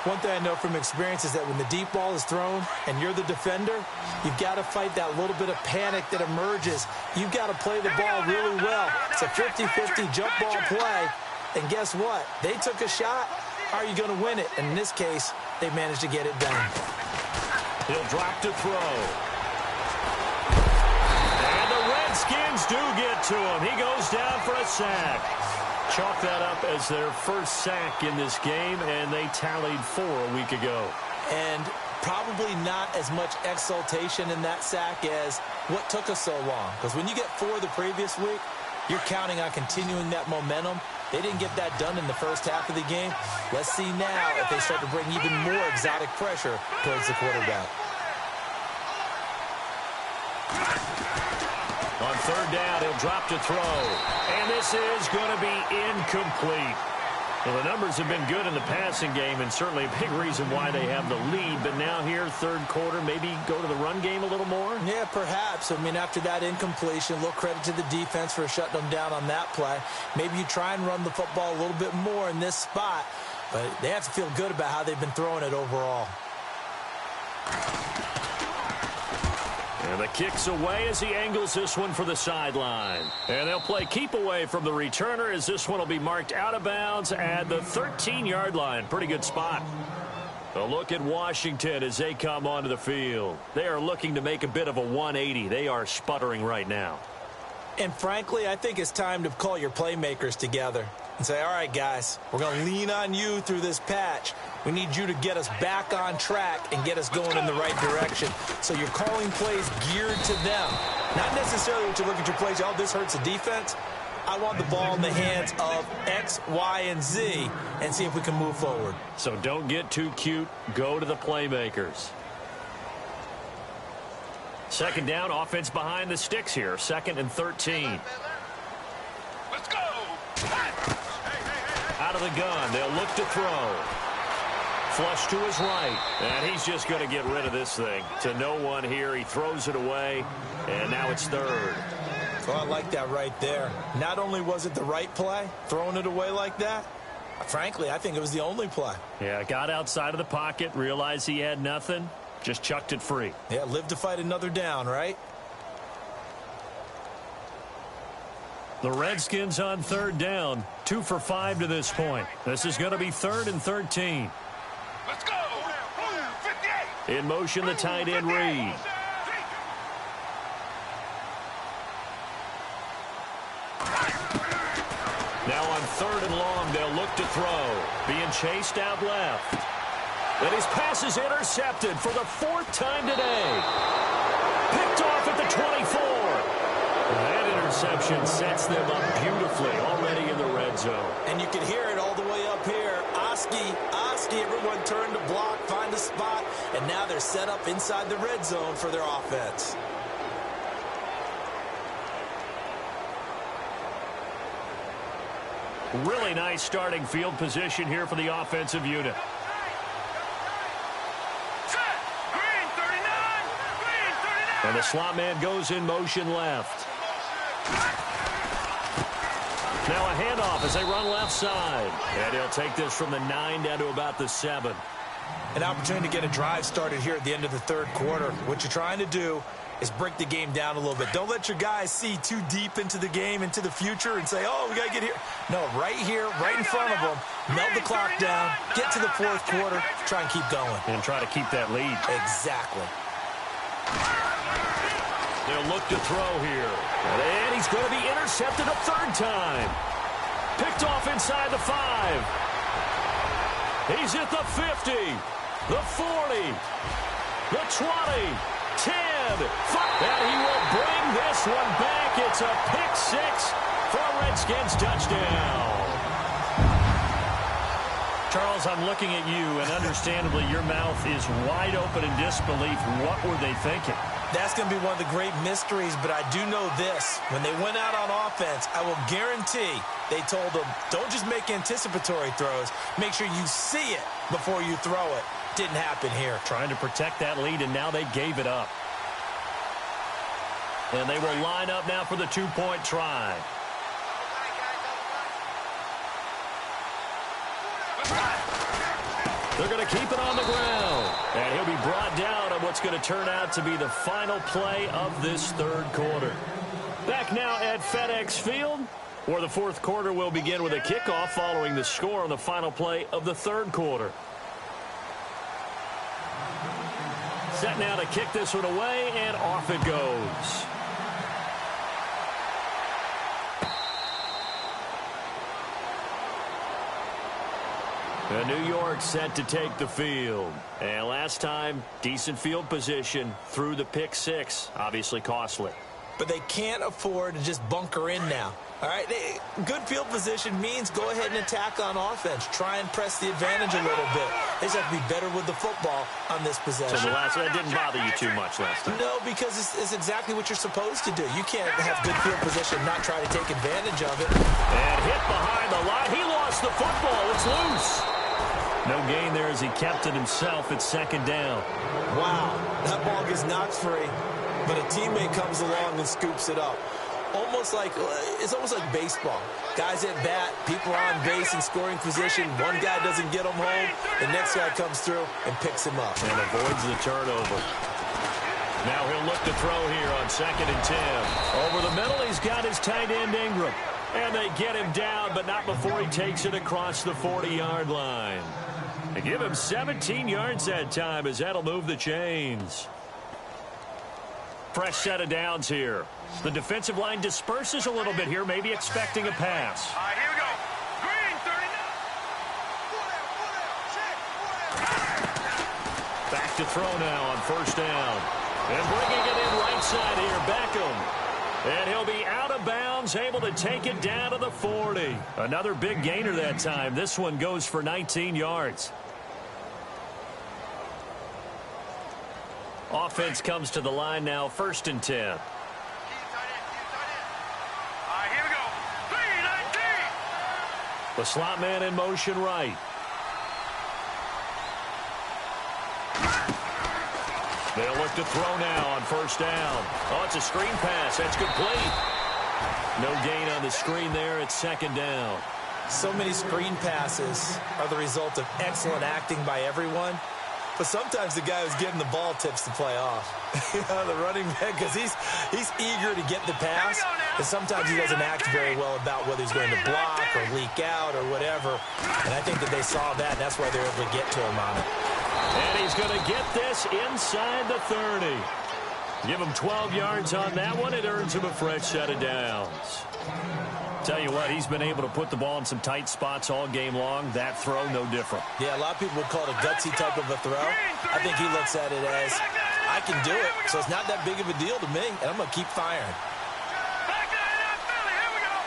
One thing I know from experience is that when the deep ball is thrown and you're the defender, you've got to fight that little bit of panic that emerges. You've got to play the ball really well. It's a 50-50 jump ball play. And guess what? They took a shot. Are you going to win it? And in this case, they managed to get it done. He'll drop to throw. And the Redskins do get to him. He goes down for a sack. Chalk that up as their first sack in this game, and they tallied 4 a week ago. And probably not as much exultation in that sack as what took us so long. Because when you get 4 the previous week, you're counting on continuing that momentum. They didn't get that done in the first half of the game. Let's see now if they start to bring even more exotic pressure towards the quarterback. On third down, he'll drop to throw. And this is going to be incomplete. Well, the numbers have been good in the passing game, and certainly a big reason why they have the lead. But now here, third quarter, maybe go to the run game a little more? Yeah, perhaps. I mean, after that incompletion, a little credit to the defense for shutting them down on that play. Maybe you try and run the football a little bit more in this spot. But they have to feel good about how they've been throwing it overall. And the kick's away as he angles this one for the sideline. And they'll play keep away from the returner as this one will be marked out of bounds at the 13-yard line. Pretty good spot. A look at Washington as they come onto the field. They are looking to make a bit of a 180. They are sputtering right now. And frankly, I think it's time to call your playmakers together and say, all right, guys, we're going to lean on you through this patch. We need you to get us back on track and get us going in the right direction. So you're calling plays geared to them. Not necessarily what you look at your plays, oh, this hurts the defense. I want the ball in the hands of X, Y, and Z and see if we can move forward. So don't get too cute. Go to the playmakers. Second down, offense behind the sticks here. 2nd and 13. Let's go. Out of the gun, they'll look to throw. Flush to his right, and he's just going to get rid of this thing. To no one here, he throws it away, and now it's third. Well, I like that right there. Not only was it the right play, throwing it away like that, frankly, I think it was the only play. Yeah, got outside of the pocket, realized he had nothing, just chucked it free. Yeah, live to fight another down, right? The Redskins on third down, 2 for 5 to this point. This is going to be 3rd and 13. Let's go. 58. In motion, the tight end Reed. Now on 3rd and long, they'll look to throw. Being chased out left. And his pass is intercepted for the 4th time today. Picked off at the 24. That interception sets them up beautifully already in the red zone. And you can hear it all the way up here. Oski, everyone turned to block, find a spot, and now they're set up inside the red zone for their offense. Really nice starting field position here for the offensive unit. Set. Green 39. Green 39. And the slot man goes in motion left. Now a handoff as they run left side. And he'll take this from the 9 down to about the 7. An opportunity to get a drive started here at the end of the third quarter. What you're trying to do is break the game down a little bit. Don't let your guys see too deep into the game, into the future, and say, oh, we got to get here. No, right here, right in front of them. Melt the clock down, get to the fourth quarter, try and keep going. And try to keep that lead. Exactly. They'll look to throw here. And he's going to be intercepted a 3rd time. Picked off inside the 5. He's at the 50, the 40, the 20, 10, 5. And he will bring this one back. It's a pick six for a Redskins touchdown. Charles, I'm looking at you, and understandably, your mouth is wide open in disbelief. What were they thinking? That's going to be one of the great mysteries, but I do know this. When they went out on offense, I will guarantee they told them, don't just make anticipatory throws. Make sure you see it before you throw it. Didn't happen here. Trying to protect that lead, and now they gave it up. And they will line up now for the two-point try. They're going to keep it on the ground. And he'll be brought down on what's going to turn out to be the final play of this third quarter. Back now at FedEx Field, where the fourth quarter will begin with a kickoff following the score on the final play of the third quarter. Set now to kick this one away, and off it goes. And New York set to take the field. And last time, decent field position through the pick six. Obviously costly. But they can't afford to just bunker in now. All right, good field position means go ahead and attack on offense. Try and press the advantage a little bit. They just have to be better with the football on this possession. So that didn't bother you too much last time? No, because it's exactly what you're supposed to do. You can't have good field position and not try to take advantage of it. And hit behind the line. He lost the football. It's loose. No gain there as he kept it himself at second down. Wow, that ball gets knocked free, but a teammate comes along and scoops it up. It's almost like baseball. Guys at bat, people are on base in scoring position. One guy doesn't get him home. The next guy comes through and picks him up. And avoids the turnover. Now he'll look to throw here on 2nd and 10. Over the middle, he's got his tight end Ingram. And they get him down, but not before he takes it across the 40-yard line. They give him 17 yards that time as that'll move the chains. Fresh set of downs here. The defensive line disperses a little bit here, maybe expecting a pass. All right, here we go. Green, 39. Back to throw now on first down. And bringing it in right side here, Beckham. And he'll be out of bounds, able to take it down to the 40. Another big gainer that time. This one goes for 19 yards. Offense comes to the line now, 1st and 10. All right, here we go. 3-19. The slot man in motion right. They'll look to throw now on first down. Oh, it's a screen pass. That's complete. No gain on the screen there. It's 2nd down. So many screen passes are the result of excellent acting by everyone. But sometimes the guy who's getting the ball tips the play off. The running back, because he's eager to get the pass. And sometimes he doesn't act very well about whether he's going to block or leak out or whatever. And I think that they saw that, and that's why they were able to get to him on it. And he's going to get this inside the 30. Give him 12 yards on that one. It earns him a fresh set of downs. Tell you what, he's been able to put the ball in some tight spots all game long. That throw, no different. Yeah, a lot of people would call it a gutsy type of a throw. I think he looks at it as, I can do it, so it's not that big of a deal to me, and I'm going to keep firing. Back to that Philly, here we go.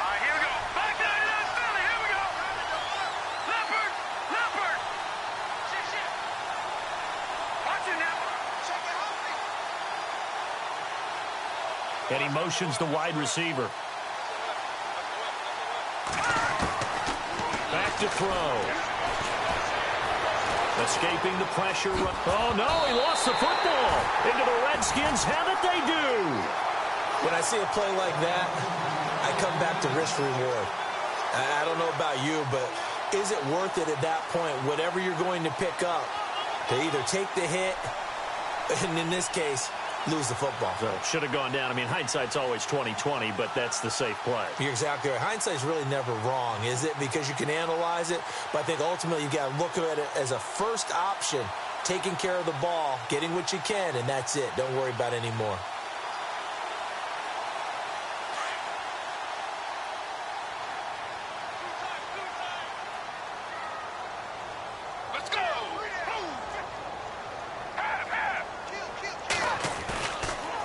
All right, here we go. Back to that Philly, here we go. Leopard. Watch it now. And he motions the wide receiver. Back to throw. Escaping the pressure. Oh, no, he lost the football. Into the Redskins. Have it they do. When I see a play like that, I come back to risk reward. I don't know about you, but is it worth it at that point, whatever you're going to pick up, to either take the hit, and in this case, lose the football? So should have gone down. I mean, hindsight's always 20/20, but that's the safe play. You're exactly right. Hindsight's really never wrong, is it? Because you can analyze it, but I think ultimately you got to look at it as a first option, taking care of the ball, getting what you can, and that's it. Don't worry about any more.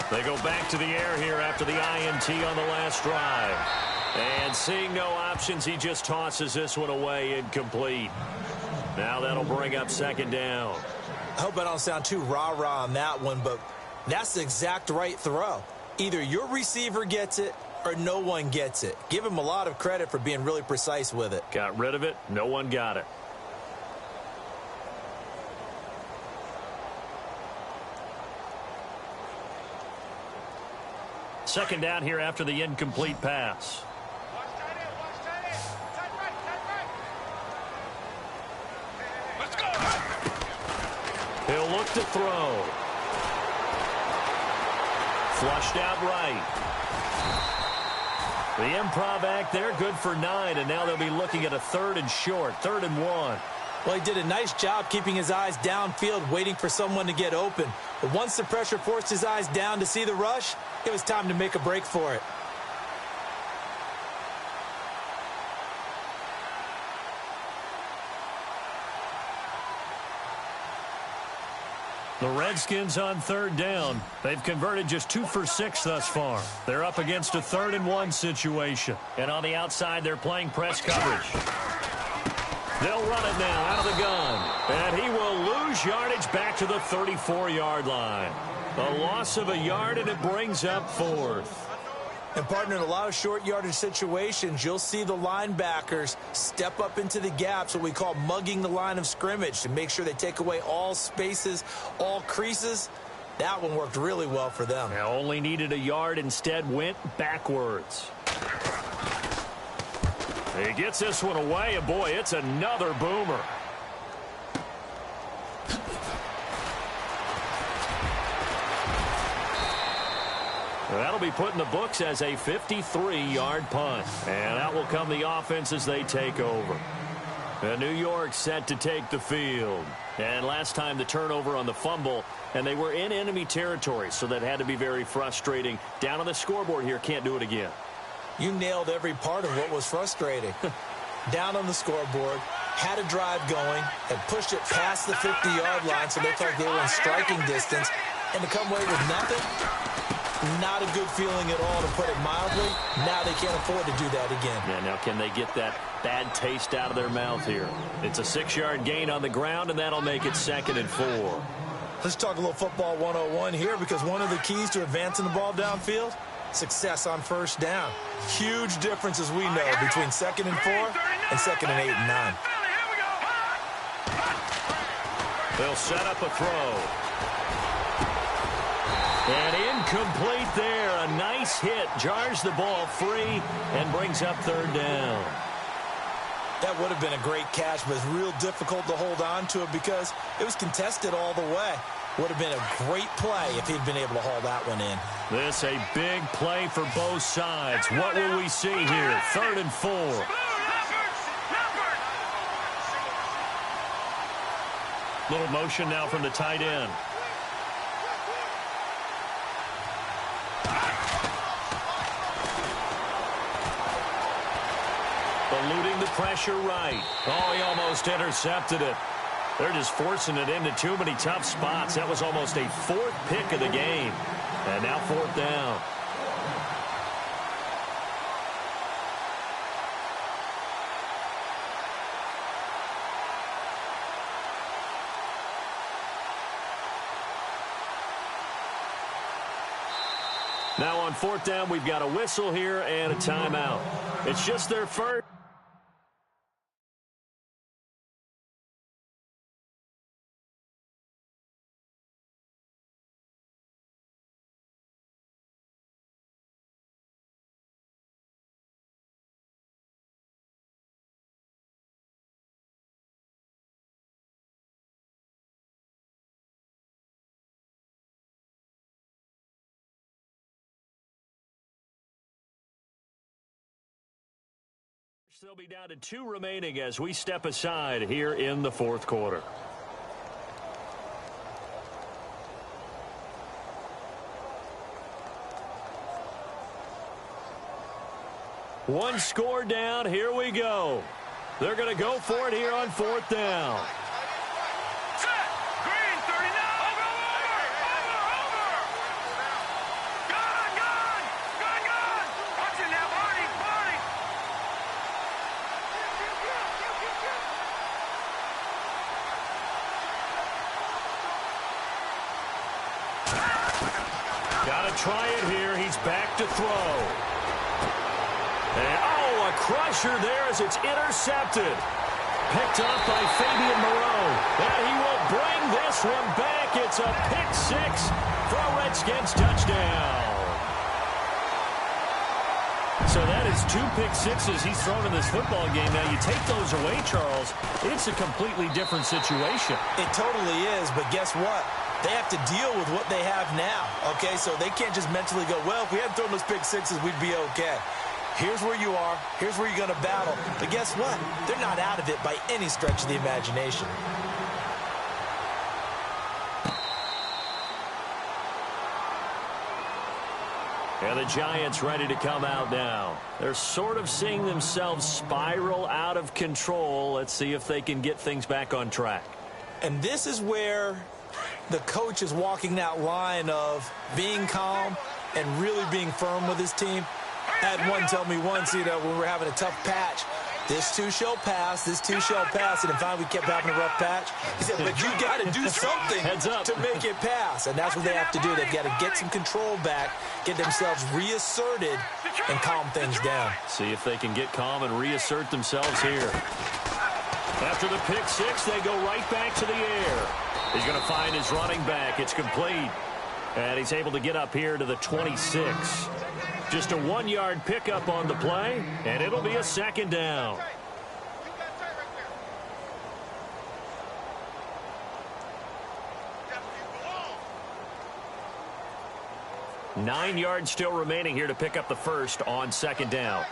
They go back to the air here after the INT on the last drive. And seeing no options, he just tosses this one away incomplete. Now that'll bring up second down. I hope I don't sound too rah-rah on that one, but that's the exact right throw. Either your receiver gets it or no one gets it. Give him a lot of credit for being really precise with it. Got rid of it. No one got it. Second down here after the incomplete pass. Let's go. He'll look to throw. Flushed out right. The improv act there, good for 9, and now they'll be looking at a 3rd and short, 3rd and 1. Well, he did a nice job keeping his eyes downfield, waiting for someone to get open. But once the pressure forced his eyes down to see the rush, it was time to make a break for it. The Redskins on 3rd down. They've converted just 2 for 6 thus far. They're up against a 3rd and 1 situation. And on the outside, they're playing press coverage. They'll run it now out of the gun. And he will lose yardage back to the 34-yard line. A loss of a yard, and it brings up 4th. And, partner, in a lot of short yardage situations, you'll see the linebackers step up into the gaps, what we call mugging the line of scrimmage, to make sure they take away all spaces, all creases. That one worked really well for them. Now only needed a yard, instead went backwards. He gets this one away, and boy, it's another boomer. That'll be put in the books as a 53-yard punt. And out will come the offense as they take over. And New York set to take the field. And last time the turnover on the fumble, and they were in enemy territory, so that had to be very frustrating. Down on the scoreboard here, can't do it again. You nailed every part of what was frustrating. Down on the scoreboard, had a drive going, and pushed it past the 50-yard line so they felt like they were in striking distance. And to come away with nothing, not a good feeling at all, to put it mildly. Now they can't afford to do that again. Yeah, now can they get that bad taste out of their mouth here? It's a 6-yard gain on the ground, and that'll make it 2nd and 4. Let's talk a little football 101 here, because one of the keys to advancing the ball downfield, success on first down. Huge difference, as we know, between 2nd and 4 and 2nd and 8 and 9. They'll set up a throw. And incomplete there. A nice hit. Jars the ball free and brings up 3rd down. That would have been a great catch, but it's real difficult to hold on to it because it was contested all the way. Would have been a great play if he'd been able to haul that one in. This a big play for both sides. What will we see here? 3rd and 4. Little motion now from the tight end. Eluding the pressure right. Oh, he almost intercepted it. They're just forcing it into too many tough spots. That was almost a 4th pick of the game. And now 4th down. Now on 4th down, we've got a whistle here and a timeout. It's just their first. They'll be down to 2 remaining as we step aside here in the 4th quarter. One score down. Here we go. They're going to go for it here on 4th down. try it here. He's back to throw. And, oh, a crusher there as it's intercepted. Picked off by Fabian Moreau. And he will bring this one back. It's a pick six for a Redskins touchdown. So that is 2 pick sixes he's thrown in this football game. Now, you take those away, Charles, it's a completely different situation. It totally is, but guess what? They have to deal with what they have now, okay? So they can't just mentally go, well, if we hadn't thrown those pick sixes, we'd be okay. Here's where you are. Here's where you're going to battle. But guess what? They're not out of it by any stretch of the imagination. And the Giants ready to come out now. They're sort of seeing themselves spiral out of control. Let's see if they can get things back on track. And this is where the coach is walking that line of being calm and really being firm with his team. I had one tell me once, when we were having a tough patch, this too shall pass, this too shall pass. And finally we kept having a rough patch. He said, but you got to do something to make it pass. And that's what they have to do. They've got to get some control back, get themselves reasserted, and calm things down. See if they can get calm and reassert themselves here. After the pick six, they go right back to the air. He's going to find his running back. It's complete. And he's able to get up here to the 26. Just a 1-yard pickup on the play, and it'll be a second down. Nine yards still remaining here to pick up the first on second down.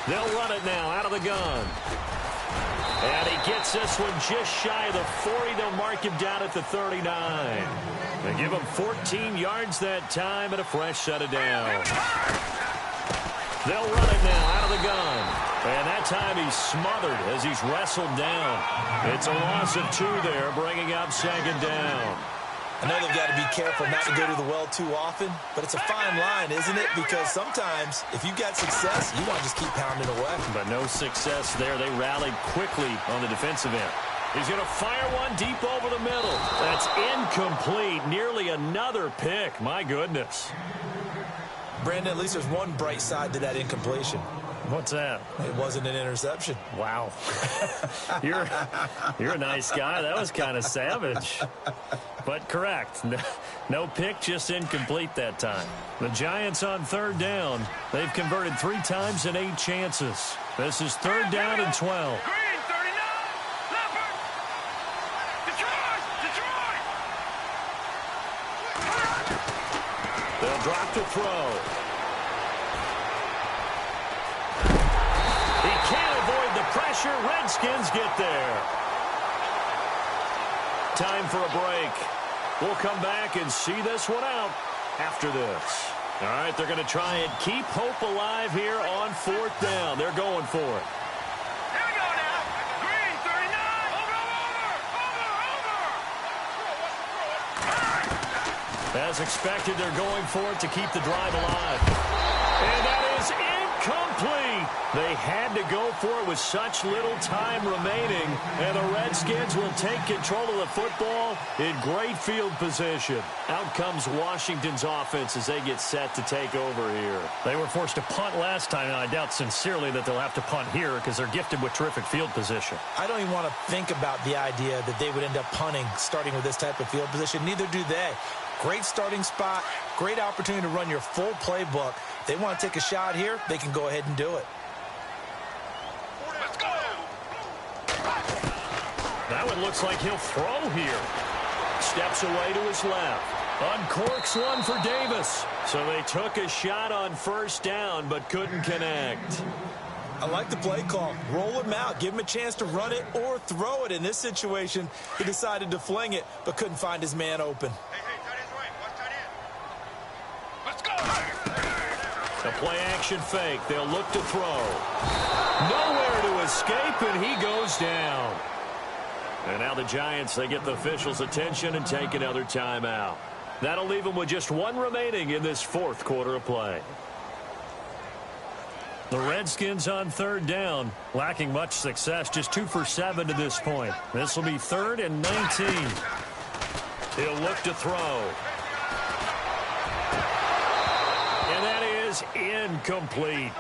They'll run it now out of the gun. And he gets this one just shy of the 40. They'll mark him down at the 39. They give him 14 yards that time and a fresh set of downs. They'll run it now out of the gun. And that time he's smothered as he's wrestled down. It's a loss of 2 there, bringing up second down. I know they've got to be careful not to go to the well too often, but it's a fine line, isn't it? Because sometimes, if you've got success, you want to just keep pounding away. But no success there. They rallied quickly on the defensive end. He's going to fire one deep over the middle. That's incomplete. Nearly another pick. My goodness. Brandon, at least there's one bright side to that incompletion. What's that? It wasn't an interception. Wow. You're a nice guy. That was kind of savage. But correct. No pick, just incomplete that time. The Giants on third down. They've converted 3 times in 8 chances. This is third down and 12. They'll drop to throw. He can't avoid the pressure. Redskins get there. Time for a break. We'll come back and see this one out after this. All right, they're going to try and keep hope alive here on 4th down. They're going for it. Here we go now. Green, 39. Over. As expected, they're going for it to keep the drive alive. And that is incomplete. They had to go for it with such little time remaining. And the Redskins will take control of the football in great field position. Out comes Washington's offense as they get set to take over here. They were forced to punt last time, and I doubt sincerely that they'll have to punt here because they're gifted with terrific field position. I don't even want to think about the idea that they would end up punting starting with this type of field position. Neither do they. Great starting spot, great opportunity to run your full playbook. If they want to take a shot here, they can go ahead and do it. Let's go. That one looks like he'll throw here. Steps away to his left. Uncorks one for Davis. So they took a shot on first down but couldn't connect. I like the play call. Roll him out. Give him a chance to run it or throw it. In this situation, he decided to fling it but couldn't find his man open. Let's go. A play-action fake. They'll look to throw. Nowhere to escape, and he goes down. And now the Giants, they get the officials' attention and take another timeout. That'll leave them with just 1 remaining in this 4th quarter of play. The Redskins on third down, lacking much success, just 2 for 7 to this point. This will be 3rd and 19. He'll look to throw. And that is incomplete.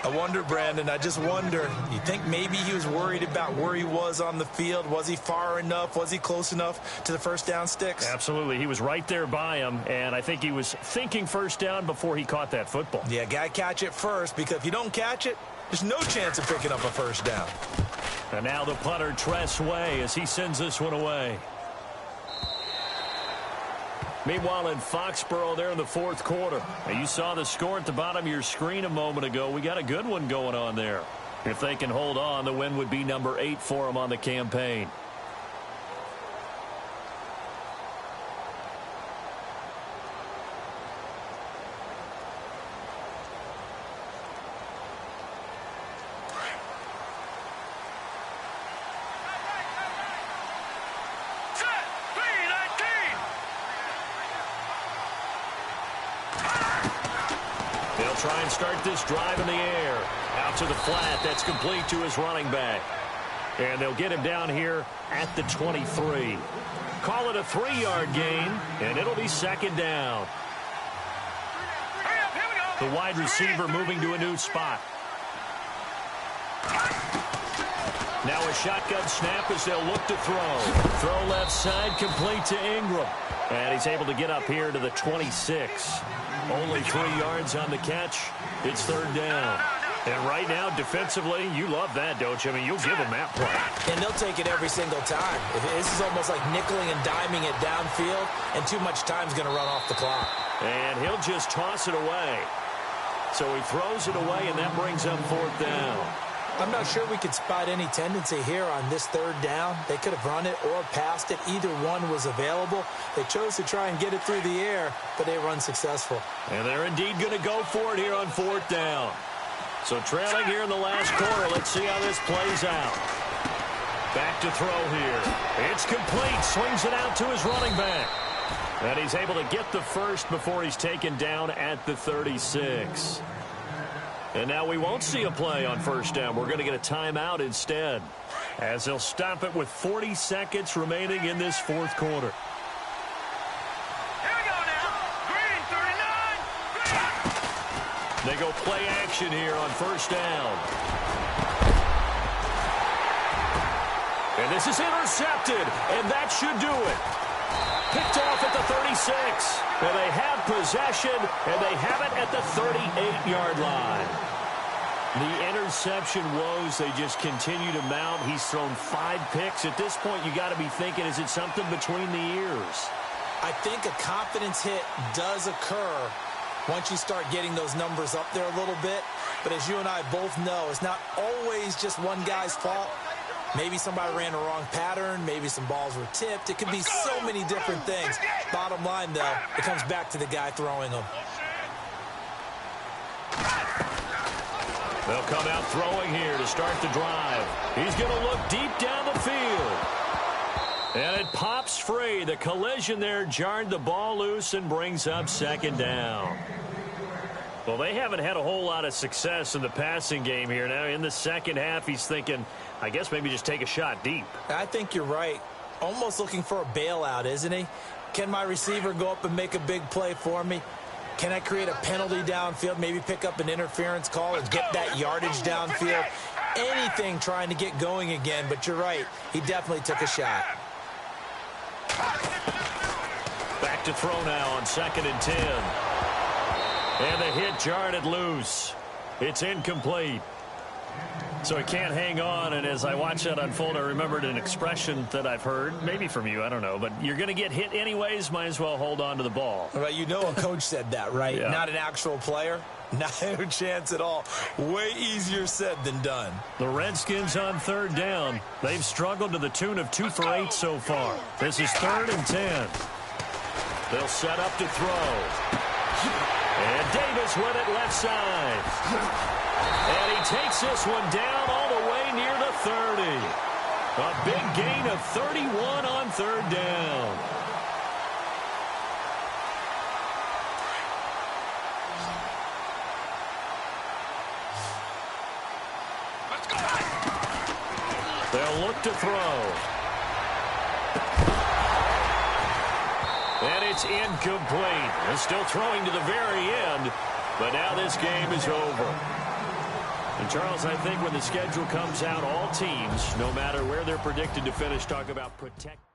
I wonder, Brandon, I just wonder, you think maybe he was worried about where he was on the field? Was he far enough? Was he close enough to the first down sticks? Absolutely. He was right there by him, and I think he was thinking first down before he caught that football. Yeah, got to catch it first, because if you don't catch it, there's no chance of picking up a first down. And now the punter, Tress Way, as he sends this one away. Meanwhile, in Foxborough, there in the fourth quarter. Now, you saw the score at the bottom of your screen a moment ago. We got a good one going on there. If they can hold on, the win would be number 8 for them on the campaign. Try and start this drive in the air. Out to the flat. That's complete to his running back. And they'll get him down here at the 23. Call it a 3-yard gain, and it'll be second down. The wide receiver moving to a new spot. Now a shotgun snap as they'll look to throw. Throw left side, complete to Ingram. And he's able to get up here to the 26. Only 3 yards on the catch. It's third down. And right now, defensively, you love that, don't you? I mean, you'll give them that play. And they'll take it every single time. This is almost like nickeling and diming it downfield, and too much time's going to run off the clock. And he'll just toss it away. So he throws it away, and that brings up fourth down. I'm not sure we could spot any tendency here on this third down. They could have run it or passed it. Either one was available. They chose to try and get it through the air, but they were unsuccessful. And they're indeed going to go for it here on fourth down. So trailing here in the last quarter. Let's see how this plays out. Back to throw here. It's complete. Swings it out to his running back. And he's able to get the first before he's taken down at the 36. And now we won't see a play on first down. We're going to get a timeout instead, as they'll stop it with 40 seconds remaining in this fourth quarter. Here we go now. Green, 39. They go play action here on first down. And this is intercepted, and that should do it. Picked off at the 36. And they have possession, and they have it at the 38-yard line. The interception woes, they just continue to mount. He's thrown 5 picks. At this point, you got to be thinking, is it something between the ears? I think a confidence hit does occur once you start getting those numbers up there a little bit. But as you and I both know, it's not always just one guy's fault. Maybe somebody ran the wrong pattern. Maybe some balls were tipped. It could be so many different things. Bottom line, though, it comes back to the guy throwing them. They'll come out throwing here to start the drive. He's going to look deep down the field. And it pops free. The collision there jarred the ball loose and brings up second down. Well, they haven't had a whole lot of success in the passing game here. Now, in the second half, he's thinking, I guess maybe just take a shot deep. I think you're right. Almost looking for a bailout, isn't he? Can my receiver go up and make a big play for me? Can I create a penalty downfield, maybe pick up an interference call or get that yardage downfield? Anything trying to get going again, but you're right. He definitely took a shot. Back to throw now on 2nd and 10. And the hit jarred it loose. It's incomplete. So he can't hang on, and as I watch that unfold, I remembered an expression that I've heard, maybe from you, I don't know, but you're going to get hit anyways, might as well hold on to the ball. Well, you know a coach said that, right? Yeah. Not an actual player. Not a chance at all. Way easier said than done. The Redskins on third down. They've struggled to the tune of 2 for 8 so far. This is 3rd and 10. They'll set up to throw. And Davis with it left side. And he takes this one down all the way near the 30. A big gain of 31 on third down. They'll look to throw. it's incomplete. They're still throwing to the very end, but now this game is over. And, Charles, I think when the schedule comes out, all teams, no matter where they're predicted to finish, talk about protect.